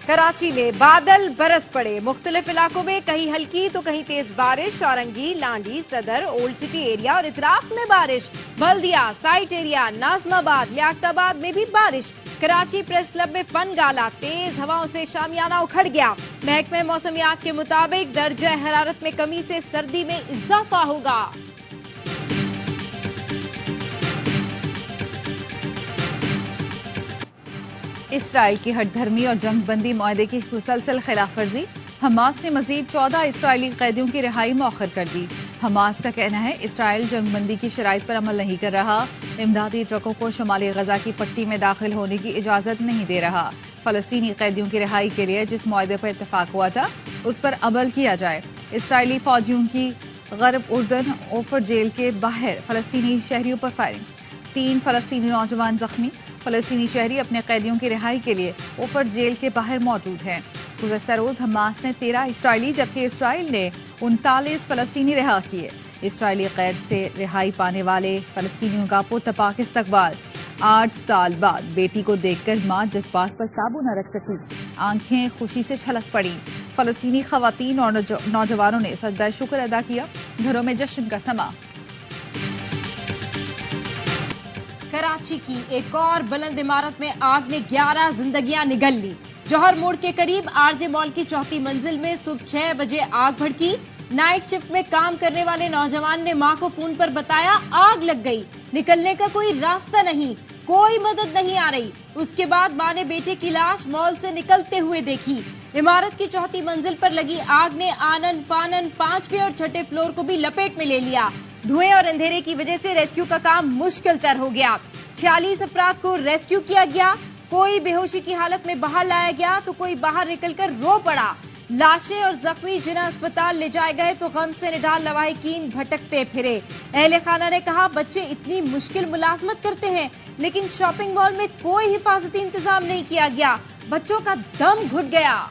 कराची में बादल बरस पड़े। मुख्तलिफ इलाकों में कहीं हल्की तो कहीं तेज बारिश। औरंगी, लांडी, सदर, ओल्ड सिटी एरिया और इतराफ में बारिश। बल्दिया, साइट एरिया, नाजमाबाद, लियाकताबाद में भी बारिश। कराची प्रेस क्लब में फन गाला। तेज हवाओं से शामियाना उखड़ गया। महकमे मौसमियात के मुताबिक दर्जा हरारत में कमी से सर्दी में इजाफा होगा। इसराइल की हटधर्मी और जंगबंदी मुआहदे की मुसलसल खिलाफ वर्जी। हमास ने मजीद 14 इसराइली कैदियों की रिहाई मौखर कर दी। हमास का कहना है इसराइल जंगबंदी की शराइत पर अमल नहीं कर रहा। इमदादी ट्रकों को शुमाली गजा की पट्टी में दाखिल होने की इजाजत नहीं दे रहा। फलस्तीनी कैदियों की रिहाई के लिए जिस मुआहदे पर इतफाक हुआ था उस पर अमल किया जाए। इसराइली फौजियों की गरब उर्दन ओफर जेल के बाहर फलस्तीनी शहरियों पर फायरिंग। 3 फलस्तीनी नौजवान जख्मी। फलस्तीनी शहरी अपने कैदियों की रिहाई के लिए ओफर जेल के बाहर मौजूद हैं। गुज़श्ता रोज हमास ने 13 इसराइली जबकि इसराइल ने 39 फलस्तीनी रिहा किए। इसराइली कैद से रिहाई पाने वाले फलस्तीनियों का पुरतपाक इस्तकबाल। 8 साल बाद बेटी को देखकर मां जज्बात पर काबू न रख सकी। आंखें खुशी से छलक पड़ी। फलस्तीनी खवातीन और नौजवानों ने सजदा शुक्र अदा किया। घरों में जश्न का समा। कराची की एक और बुलंद इमारत में आग ने 11 जिंदगियां निगल ली। जौहर मोड़ के करीब आरजे मॉल की चौथी मंजिल में सुबह 6 बजे आग भड़की। नाइट शिफ्ट में काम करने वाले नौजवान ने मां को फोन पर बताया आग लग गई। निकलने का कोई रास्ता नहीं, कोई मदद नहीं आ रही। उसके बाद मां ने बेटे की लाश मॉल से निकलते हुए देखी। इमारत की चौथी मंजिल पर लगी आग ने आनन फानन 5वें और 6ठे फ्लोर को भी लपेट में ले लिया। धुएं और अंधेरे की वजह से रेस्क्यू का काम मुश्किल तर हो गया। 46 अफराद को रेस्क्यू किया गया। कोई बेहोशी की हालत में बाहर लाया गया तो कोई बाहर निकलकर रो पड़ा। लाशें और जख्मी जिन्हें अस्पताल ले जाए गए तो गम से निढाल लवाहिकीन भटकते फिरे। अहले खाना ने कहा बच्चे इतनी मुश्किल मुलाजमत करते हैं लेकिन शॉपिंग मॉल में कोई हिफाजती इंतजाम नहीं किया गया। बच्चों का दम घुट गया।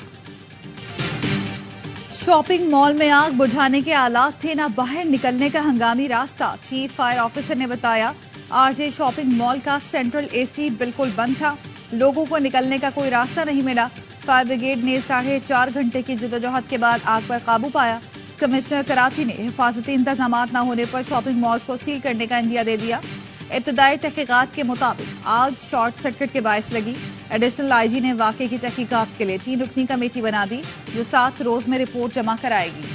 शॉपिंग मॉल में आग बुझाने के आलात थे, ना बाहर निकलने का हंगामी रास्ता। चीफ फायर ऑफिसर ने बताया आरजे शॉपिंग मॉल का सेंट्रल एसी बिल्कुल बंद था। लोगों को निकलने का कोई रास्ता नहीं मिला। फायर ब्रिगेड ने 4.5 घंटे की जदोजहद के बाद आग पर काबू पाया। कमिश्नर कराची ने हिफाजती इंतजाम न होने पर शॉपिंग मॉल्स को सील करने का इंदिया दे दिया। इब्तदाई तहकीकात के मुताबिक आग शॉर्ट सर्किट के बायस लगी। एडिशनल आईजी ने वाकये की तहकीकात के लिए 3 रुकनी कमेटी बना दी जो 7 रोज में रिपोर्ट जमा कराएगी।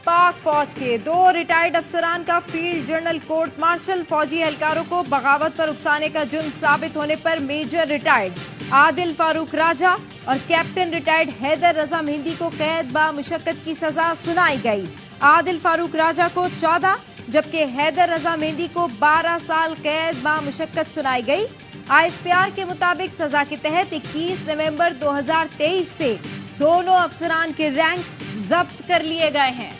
पाक फौज के 2 रिटायर्ड अफसरान का फील्ड जनरल कोर्ट मार्शल फौजी एहलकारों को बगावत पर उकसाने का जुर्म साबित होने पर मेजर रिटायर्ड आदिल फारूक राजा और कैप्टन रिटायर्ड हैदर रजा मेहंदी को कैद बा मुशक्कत की सजा सुनाई गई। आदिल फारूक राजा को 14 जबकि हैदर रजा मेहंदी को 12 साल कैद बा मुशक्कत सुनाई गई। आईएसपीआर के मुताबिक सजा के तहत 21 नवंबर 2023 से दोनों अफसरान के रैंक जब्त कर लिए गए हैं।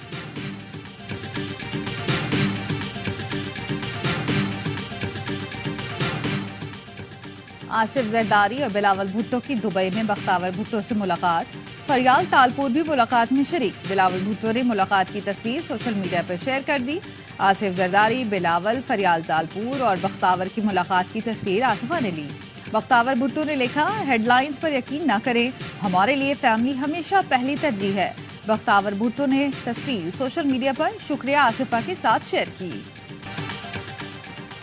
आसिफ जरदारी और बिलावल भुट्टो की दुबई में बख्तावर भुट्टो से मुलाकात। फरियाल तालपुर भी मुलाकात में शरीक। बिलावल भुट्टो ने मुलाकात की तस्वीर सोशल मीडिया पर शेयर कर दी। आसिफ जरदारी, बिलावल, फरियाल तालपुर और बख्तावर की मुलाकात की तस्वीर आसिफा ने ली। बख्तावर भुट्टो ने लिखा हेडलाइंस पर यकीन न करें, हमारे लिए फैमिली हमेशा पहली तरजीह है। बख्तावर भुट्टो ने तस्वीर सोशल मीडिया पर शुक्रिया आसिफा के साथ शेयर की।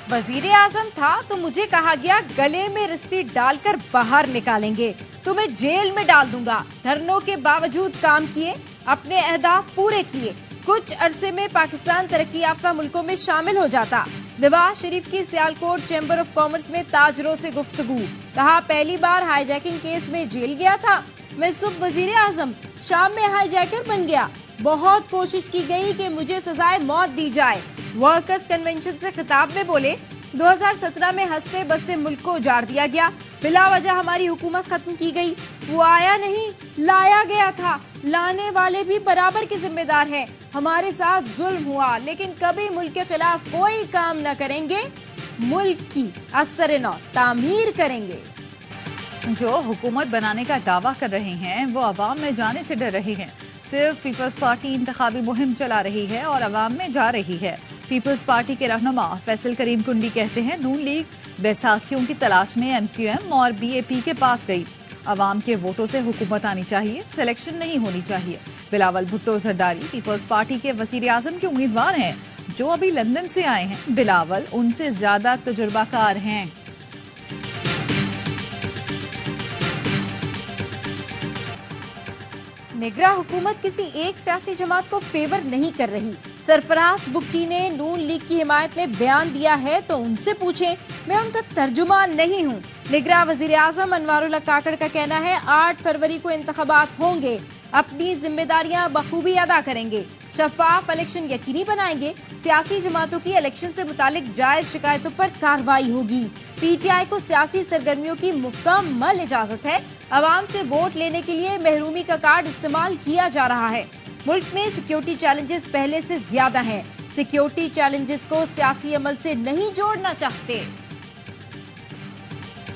वजीर आजम था तो मुझे कहा गया गले में रस्सी डालकर बाहर निकालेंगे, तुम्हें जेल में डाल दूंगा। धरनों के बावजूद काम किए, अपने अहदाफ पूरे किए। कुछ अरसे में पाकिस्तान तरक्की याफ्ता मुल्कों में शामिल हो जाता। नवाज शरीफ की सियालकोट चैम्बर ऑफ कॉमर्स में ताजरों से गुफ्तगू। कहा पहली बार हाईजैकिंग केस में जेल गया था मैं। सुबह वजीर आजम, शाम में हाईजैकर बन गया। बहुत कोशिश की गई कि मुझे सजाए मौत दी जाए। वर्कर्स कन्वेंशन से खिताब में बोले 2017 में हंसते बसते मुल्क को उजाड़ दिया गया। बिला वजह हमारी हुकूमत खत्म की गई। वो आया नहीं, लाया गया था। लाने वाले भी बराबर के जिम्मेदार हैं। हमारे साथ जुल्म हुआ लेकिन कभी मुल्क के खिलाफ कोई काम न करेंगे। मुल्क की असर नौ तामीर करेंगे। जो हुकूमत बनाने का दावा कर रहे हैं वो अवाम में जाने से डर रहे हैं। सिर्फ पीपल्स पार्टी इंतखाबी मुहिम चला रही है और अवाम में जा रही है। पीपल्स पार्टी के रहनुमा फैसल करीम कुंडी कहते हैं नून लीग बैसाखियों की तलाश में MQM और BAP के पास गई। अवाम के वोटों से हुकूमत आनी चाहिए, सिलेक्शन नहीं होनी चाहिए। बिलावल भुट्टो जरदारी पीपल्स पार्टी के वजीर आजम के उम्मीदवार हैं, जो अभी लंदन से आए हैं। बिलावल उनसे ज्यादा तजुर्बाकार हैं। निगरां हुकूमत किसी एक सियासी जमात को फेवर नहीं कर रही। सरफराज बुगटी ने नून लीग की हिमायत में बयान दिया है तो उनसे पूछें, मैं उनका तर्जुमान नहीं हूँ। निगरां वजीर आजम अनवारुल्लाह काकड़ का कहना है 8 फरवरी को इंतखाबात होंगे, अपनी जिम्मेदारियां बखूबी अदा करेंगे, शफाफ इलेक्शन यकीनी बनाएंगे, सियासी जमातों की इलेक्शन से मुतालिक जायज शिकायतों पर कार्रवाई होगी। PTI को सियासी सरगर्मियों की मुकम्मल इजाजत है। अवाम से वोट लेने के लिए महरूमी का कार्ड इस्तेमाल किया जा रहा है। मुल्क में सिक्योरिटी चैलेंजेस पहले से ज्यादा हैं। सिक्योरिटी चैलेंजेस को सियासी अमल से नहीं जोड़ना चाहते।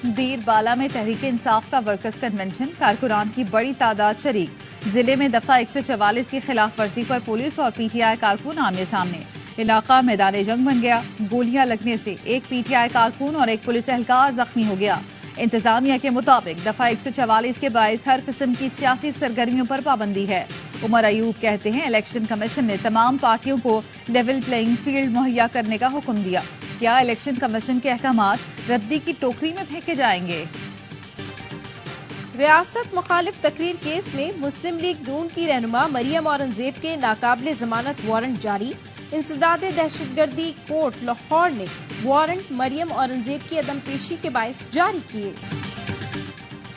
दीरबाला में तहरीक इंसाफ का वर्कर्स कन्वेंशन, कारकुनान की बड़ी तादाद शरीक। जिले में दफा 144 की खिलाफ वर्जी पर पुलिस और PTI कारकुन आमने सामने। इलाका मैदान जंग बन गया। गोलियां लगने से एक PTI कारकुन और एक पुलिस एहलकार जख्मी हो गया। इंतजामिया के मुताबिक दफा 144 के बायस हर किस्म की सियासी सरगर्मियों पर पाबंदी है। उमर अयूब कहते हैं, इलेक्शन कमीशन ने तमाम पार्टियों को लेवल प्लेइंग फील्ड मुहैया करने का हुक्म दिया। क्या इलेक्शन कमीशन के अहकामात रद्दी की टोकरी में फेंके जाएंगे? रियासत मुखालिफ तकरीर केस में मुस्लिम लीग नून की रहनुमा मरियम औरंगजेब के नाकाबिले जमानत वारंट जारी। इंसदादे दहशतगर्दी कोर्ट लाहौर ने वारंट मरियम औरंगजेब की अदम पेशी के बायस जारी किए।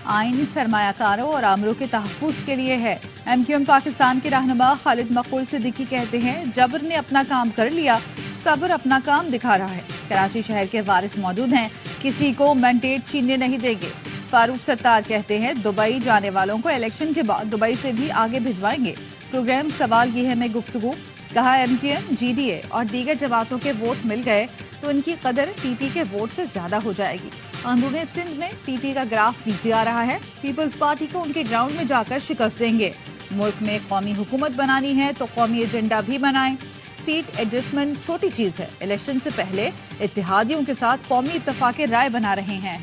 आइन सरमायाकारों और आमरों के तहफ्फुज के लिए है। MQM पाकिस्तान के रहनुमा खालिद मकबूल सिद्दीकी कहते हैं, जबर ने अपना काम कर लिया, सब्र अपना काम दिखा रहा है। कराची शहर के वारिस मौजूद हैं, किसी को मैंडेट छीनने नहीं देंगे। फारूक सत्तार कहते हैं, दुबई जाने वालों को इलेक्शन के बाद दुबई से भी आगे भिजवाएंगे। प्रोग्राम सवाल ये है में गुफ्तगू। कहा, MQM, GDA और दीगर जमातों के वोट मिल गए तो इनकी कदर PP के वोट से ज्यादा हो जाएगी। अंदरूनी सिंध में PP का ग्राफ नीचे आ रहा है। पीपल्स पार्टी को उनके ग्राउंड में जाकर शिकस्त देंगे। मुल्क में कौमी हुकूमत बनानी है तो कौमी एजेंडा भी बनाएं। सीट एडजस्टमेंट छोटी चीज है। इलेक्शन से पहले इत्तेहादियों के साथ कौमी इत्तफाक राय बना रहे हैं।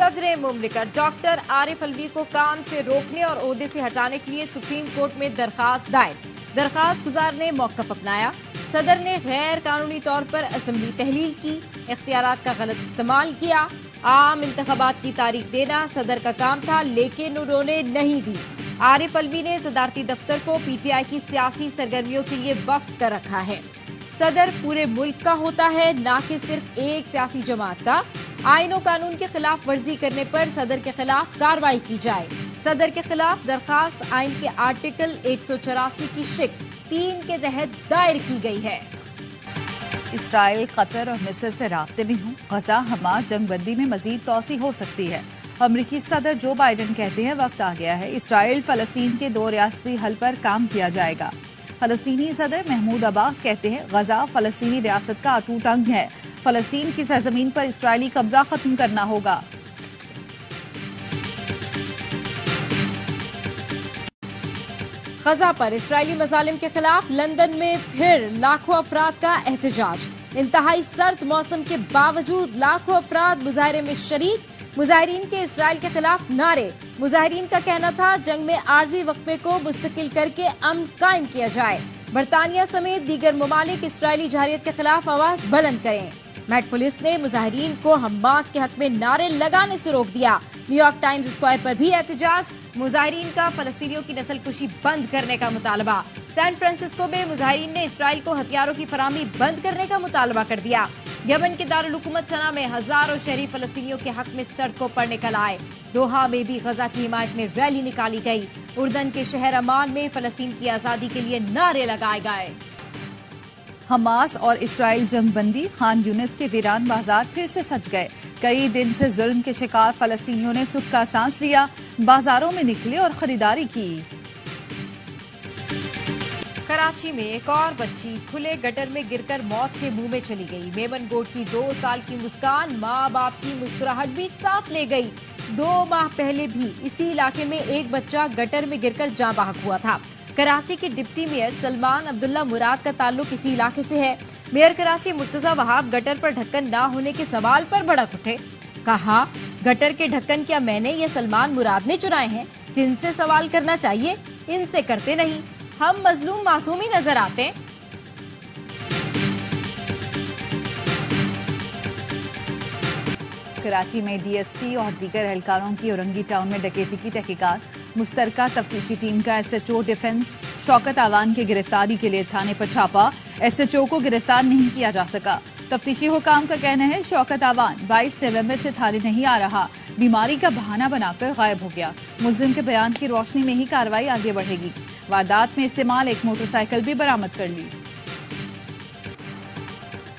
सदर मुमलिकत डॉक्टर आरिफ अलवी को काम से रोकने और ओहदे से हटाने के लिए सुप्रीम कोर्ट में दरखास्त दायर। दरखास्त गुजार ने मौकफ अपनाया। सदर ने गैर कानूनी तौर पर असम्बली तहलील की, इख्तियारात का गलत इस्तेमाल किया। आम इंतखाबात की तारीख देना सदर का काम था, लेकिन उन्होंने नहीं दी। आरिफ अलवी ने सदारती दफ्तर को PTI की सियासी सरगर्मियों के लिए वक्फ कर रखा है। सदर पूरे मुल्क का होता है, न कि सिर्फ एक सियासी जमात का। आईन और कानून के खिलाफ वर्जी करने पर सदर के खिलाफ कार्रवाई की जाए। सदर के खिलाफ दरखास्त आईन के आर्टिकल 184 की शिक 3 के तहत दायर की गई है। इसराइल, कतर और मिस्र से राब्ते में हूँ। गजा हमास जंगबंदी में मजीद तोसी हो सकती है। अमरीकी सदर जो बाइडन कहते हैं, वक्त आ गया है, इसराइल फलस्तीन के 2 रियासती हल पर काम किया जाएगा। फलस्तीनी सदर महमूद अब्बास कहते हैं, गजा फलस्तीनी रियासत का अटूट अंग है। फलस्तीन की सरजमीन पर इसराइली कब्जा खत्म करना होगा। गजा पर इसराइली मजालिम के खिलाफ लंदन में फिर लाखों अफराद का एहतजाज। इंतहाई सर्द मौसम के बावजूद लाखों अफराद मुजाहरे में शरीक। मुजाहिरीन के इसराइल के खिलाफ नारे। मुजाहिरीन का कहना था, जंग में आर्जी वक्फे को मुस्तकिल करके अमन कायम किया जाए। बरतानिया समेत दीगर ममालिक इसराइली जहरियत के खिलाफ आवाज बुलंद करें। मेट पुलिस ने मुजाहिरीन को हमास के हक में नारे लगाने से रोक दिया। न्यूयॉर्क टाइम्स स्क्वायर पर भी एहतजाज। मुजाहिरीन का फलस्तीनियों की नस्लकुशी बंद करने का मुतालबा। सैन फ्रांसिस्को में मुजाहिरीन ने इसराइल को हथियारों की फराहमी बंद करने का मुतालबा कर दिया। यमन के दारुल हुकूमत सना में हजारों शहरी फलस्तीनियों के हक में सड़कों पर निकल आए। दोहा में भी गजा की हिमायत में रैली निकाली गई। उर्दन के शहर अमान में फलस्तीन की आजादी के लिए नारे लगाए गए। हमास और इसराइल जंगबंदी, खान यूनिस के वीरान बाजार फिर से सज गए। कई दिन से जुल्म के शिकार फलस्तीनियों ने सुख का सांस लिया, बाजारों में निकले और खरीदारी की। कराची में एक और बच्ची खुले गटर में गिरकर मौत के मुंह में चली गई। मेमन गोट की 2 साल की मुस्कान माँ बाप की मुस्कुराहट भी साथ ले गई। 2 माह पहले भी इसी इलाके में एक बच्चा गटर में गिरकर जाँ बहक हुआ था। कराची के डिप्टी मेयर सलमान अब्दुल्ला मुराद का ताल्लुक इसी इलाके से है। मेयर कराची मुर्तजा वहाब गटर पर ढक्कन न होने के सवाल पर भड़क उठे। कहा, गटर के ढक्कन क्या मैंने ये सलमान मुराद ने चुराए हैं? जिनसे सवाल करना चाहिए इनसे करते नहीं। हम मजलूम मासूम ही नजर आते हैं। कराची में डीएसपी और दीगर एहलकारों की औरंगी टाउन में डकैती की तहकीकात। मुश्तरका तफ्तीशी टीम का एसएचओ डिफेंस शौकत आवान की गिरफ्तारी के लिए थाने पर छापा। एसएचओ को गिरफ्तार नहीं किया जा सका। तफ्तीशी हुकाम का कहना है शौकत आवान 22 नवंबर से थाने नहीं आ रहा, बीमारी का बहाना बनाकर गायब हो गया। मुलजिम के बयान की रोशनी में ही कार्रवाई आगे बढ़ेगी। वारदात में इस्तेमाल एक मोटरसाइकिल भी बरामद कर ली।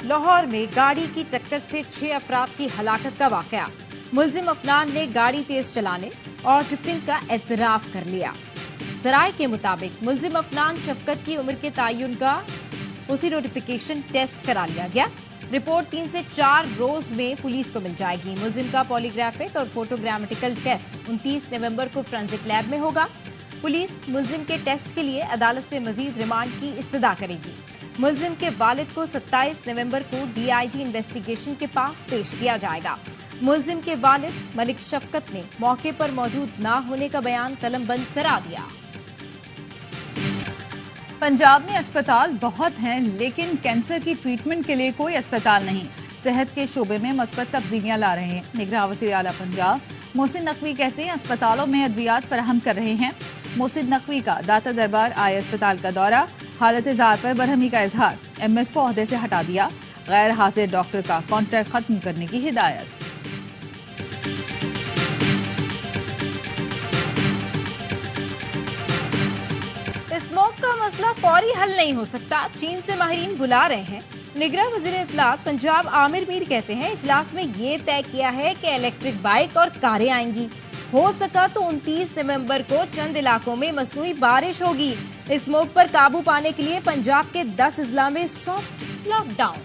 लाहौर में गाड़ी की टक्कर से 6 अफराद की हलाकत का वाकया। मुलजिम अफनान ने गाड़ी तेज चलाने और ड्रिफ्टिंग का एतराफ कर लिया। जराये के मुताबिक मुलजिम अफनान शफकत की उम्र के तयन का उसी नोटिफिकेशन टेस्ट करा लिया गया। रिपोर्ट 3 से 4 रोज में पुलिस को मिल जाएगी। मुलजिम का पॉलीग्राफिक और फोटोग्रामेटिकल टेस्ट 29 नवंबर को फोरेंसिक लैब में होगा। पुलिस मुलजिम के टेस्ट के लिए अदालत से मजीद रिमांड की इस्तदा करेगी। मुलजिम के वालिद को 27 नवंबर को डीआईजी इन्वेस्टिगेशन के पास पेश किया जाएगा। मुलजिम के वालिद मलिक शफकत ने मौके पर मौजूद न होने का बयान कलमबंद करा दिया। पंजाब में अस्पताल बहुत हैं, लेकिन कैंसर की ट्रीटमेंट के लिए कोई अस्पताल नहीं। सेहत के शोबे में मस्बत तब्दीलियां ला रहे हैं। निगरान वज़ीर आला पंजाब मोहसिन नकवी कहते हैं अस्पतालों में अद्वियात फराहम कर रहे हैं। मोहसिन नकवी का दाता दरबार आए अस्पताल का दौरा, हालत इज़हार पर बरहमी का इजहार। एमएस को ओहदे से हटा दिया। गैर हाजिर डॉक्टर का कॉन्ट्रैक्ट खत्म करने की हिदायत। स्मोक का मसला फौरी हल नहीं हो सकता, चीन से माहिरीन बुला रहे हैं। निगरान वज़ीर इत्तलात पंजाब आमिर मीर कहते हैं इजलास में ये तय किया है कि इलेक्ट्रिक बाइक और कारें आएंगी। हो सका तो 29 नवंबर को चंद इलाकों में मसनूई बारिश होगी। स्मोक पर काबू पाने के लिए पंजाब के 10 अजला में सॉफ्ट लॉकडाउन।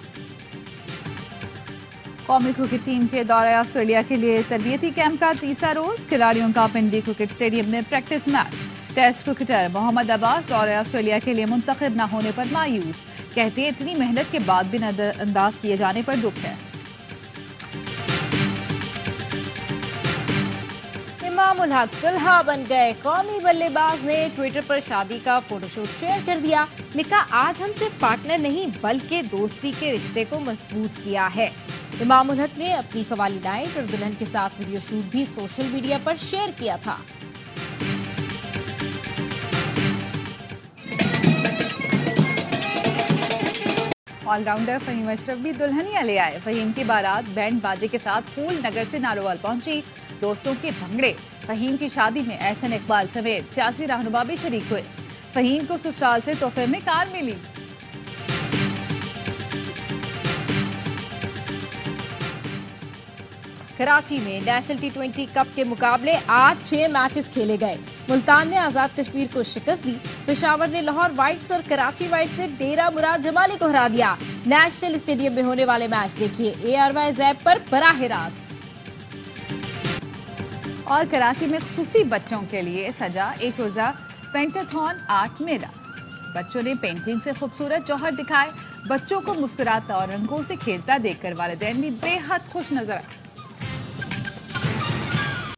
कौमी क्रिकेट टीम के दौरे ऑस्ट्रेलिया के लिए तरबियती कैंप का तीसरा रोज। खिलाड़ियों का पिंडी क्रिकेट स्टेडियम में practice match. Test cricketer Mohammad Abbas दौरे ऑस्ट्रेलिया के लिए मुंतखब न होने पर मायूस। कहते हैं इतनी मेहनत के बाद भी नजरअंदाज किए जाने पर दुख है। इमामुल हक दुल्हा बन गए। कौमी बल्लेबाज ने ट्विटर पर शादी का फोटोशूट शेयर कर दिया। लिखा, आज हम सिर्फ पार्टनर नहीं बल्कि दोस्ती के रिश्ते को मजबूत किया है। इमामुल हक ने अपनी कवाली नाइट और दुल्हन के साथ वीडियो शूट भी सोशल मीडिया पर शेयर किया था। ऑलराउंडर फहीम अशरफ भी दुल्हनिया ले आए। फहीम की बारात बैंड बाजे के साथ फूल नगर से नारोवाल पहुंची। दोस्तों के भंगड़े। फहीम की शादी में एहसन इकबाल समेत सियासी रहनुमा भी शरीक हुए। फहीम को ससुराल से तोहफे में कार मिली। कराची में नेशनल T20 कप के मुकाबले आज 6 मैचेस खेले गए। मुल्तान ने आजाद कश्मीर को शिकस्त दी। पेशावर ने लाहौर वाइट्स और कराची वाइट्स से डेरा मुराद जमाली को हरा दिया। नेशनल स्टेडियम में होने वाले मैच देखिए ARY ऐप पर बराह रास्त। और कराची में खुसूसी बच्चों के लिए सजा एक रोजा पेंटाथॉन आर्ट मेला। बच्चों ने पेंटिंग से खूबसूरत जौहर दिखाए। बच्चों को मुस्कुराता और रंगों से खेलता देखकर वालिदैन भी बेहद खुश नजर आए।